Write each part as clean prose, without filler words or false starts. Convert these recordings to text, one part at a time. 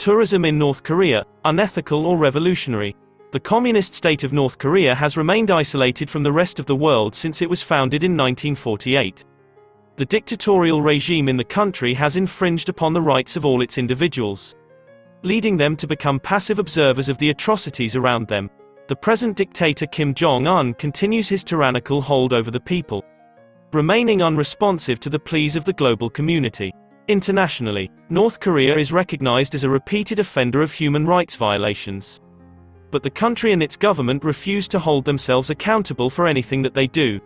Tourism in North Korea, unethical or revolutionary? The communist state of North Korea has remained isolated from the rest of the world since it was founded in 1948. The dictatorial regime in the country has infringed upon the rights of all its individuals, leading them to become passive observers of the atrocities around them. The present dictator Kim Jong-un continues his tyrannical hold over the people, remaining unresponsive to the pleas of the global community. Internationally, North Korea is recognized as a repeated offender of human rights violations. But the country and its government refuse to hold themselves accountable for anything that they do.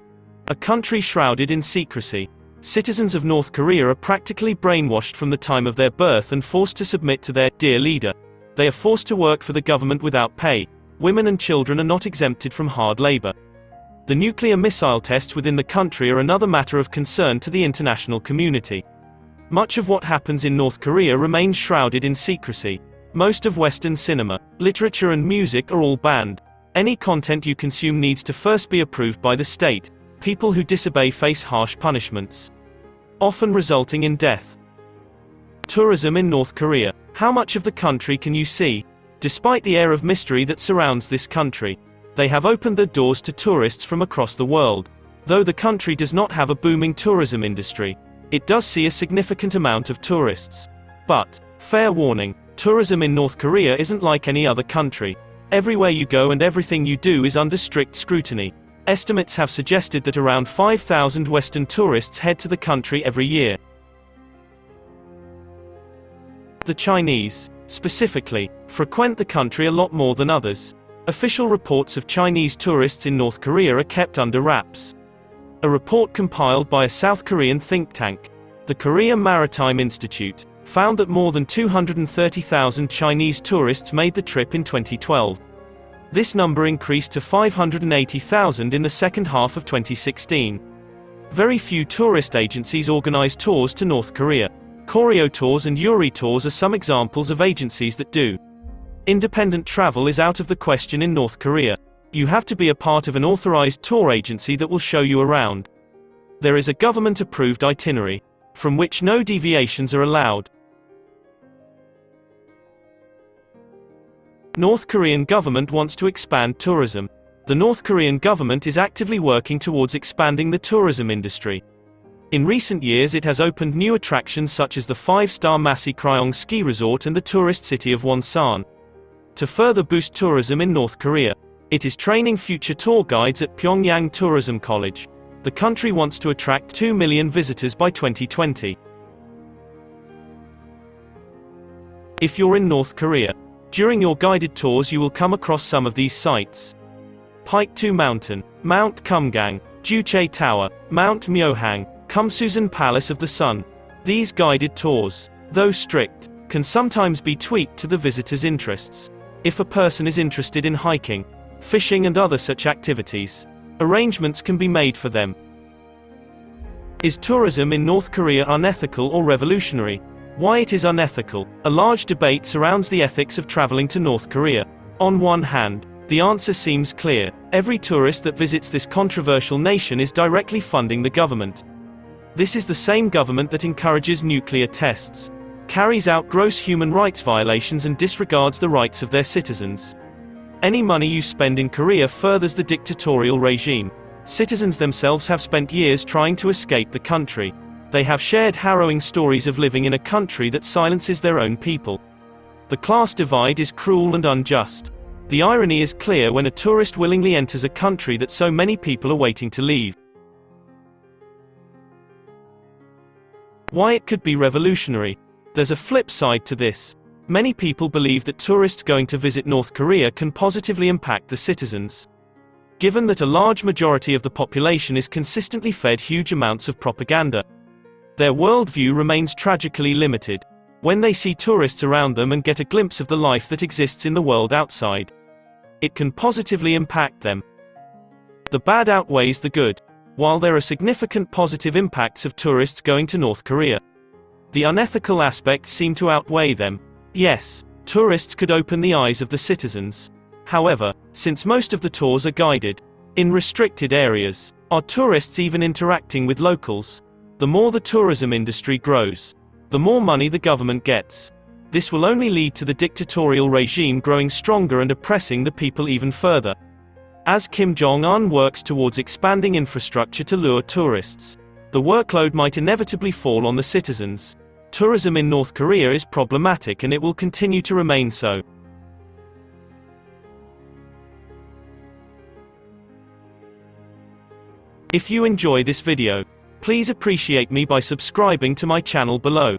A country shrouded in secrecy. Citizens of North Korea are practically brainwashed from the time of their birth and forced to submit to their dear leader. They are forced to work for the government without pay. Women and children are not exempted from hard labor. The nuclear missile tests within the country are another matter of concern to the international community. Much of what happens in North Korea remains shrouded in secrecy. Most of Western cinema, literature and music are all banned. Any content you consume needs to first be approved by the state. People who disobey face harsh punishments, often resulting in death. Tourism in North Korea. How much of the country can you see? Despite the air of mystery that surrounds this country, they have opened their doors to tourists from across the world. Though the country does not have a booming tourism industry, it does see a significant amount of tourists. But, fair warning, tourism in North Korea isn't like any other country. Everywhere you go and everything you do is under strict scrutiny. Estimates have suggested that around 5,000 Western tourists head to the country every year. The Chinese, specifically, frequent the country a lot more than others. Official reports of Chinese tourists in North Korea are kept under wraps. A report compiled by a South Korean think tank, the Korea Maritime Institute, found that more than 230,000 Chinese tourists made the trip in 2012. This number increased to 580,000 in the second half of 2016. Very few tourist agencies organize tours to North Korea. Koryo Tours and Yuri Tours are some examples of agencies that do. Independent travel is out of the question in North Korea. You have to be a part of an authorized tour agency that will show you around. There is a government-approved itinerary, from which no deviations are allowed. North Korean government wants to expand tourism. The North Korean government is actively working towards expanding the tourism industry. In recent years it has opened new attractions such as the 5-star Masi Kryong ski resort and the tourist city of Wonsan. To further boost tourism in North Korea, it is training future tour guides at Pyongyang Tourism College. The country wants to attract 2 million visitors by 2020. If you're in North Korea, during your guided tours you will come across some of these sites. Paektu Mountain, Mount Kumgang, Juche Tower, Mount Myohang, Kumsusan Palace of the Sun. These guided tours, though strict, can sometimes be tweaked to the visitor's interests. If a person is interested in hiking, fishing and other such activities, arrangements can be made for them. Is tourism in North Korea unethical or revolutionary? Why it is unethical? A large debate surrounds the ethics of traveling to North Korea. On one hand, the answer seems clear. Every tourist that visits this controversial nation is directly funding the government. This is the same government that encourages nuclear tests, carries out gross human rights violations and disregards the rights of their citizens. Any money you spend in Korea furthers the dictatorial regime. Citizens themselves have spent years trying to escape the country. They have shared harrowing stories of living in a country that silences their own people. The class divide is cruel and unjust. The irony is clear when a tourist willingly enters a country that so many people are waiting to leave. Why it could be revolutionary? There's a flip side to this. Many people believe that tourists going to visit North Korea can positively impact the citizens. Given that a large majority of the population is consistently fed huge amounts of propaganda, their worldview remains tragically limited. When they see tourists around them and get a glimpse of the life that exists in the world outside, it can positively impact them. The bad outweighs the good. While there are significant positive impacts of tourists going to North Korea, the unethical aspects seem to outweigh them. Yes, tourists could open the eyes of the citizens. However, since most of the tours are guided, in restricted areas, are tourists even interacting with locals? The more the tourism industry grows, the more money the government gets. This will only lead to the dictatorial regime growing stronger and oppressing the people even further. As Kim Jong-un works towards expanding infrastructure to lure tourists, the workload might inevitably fall on the citizens. Tourism in North Korea is problematic and it will continue to remain so. If you enjoy this video, please appreciate me by subscribing to my channel below.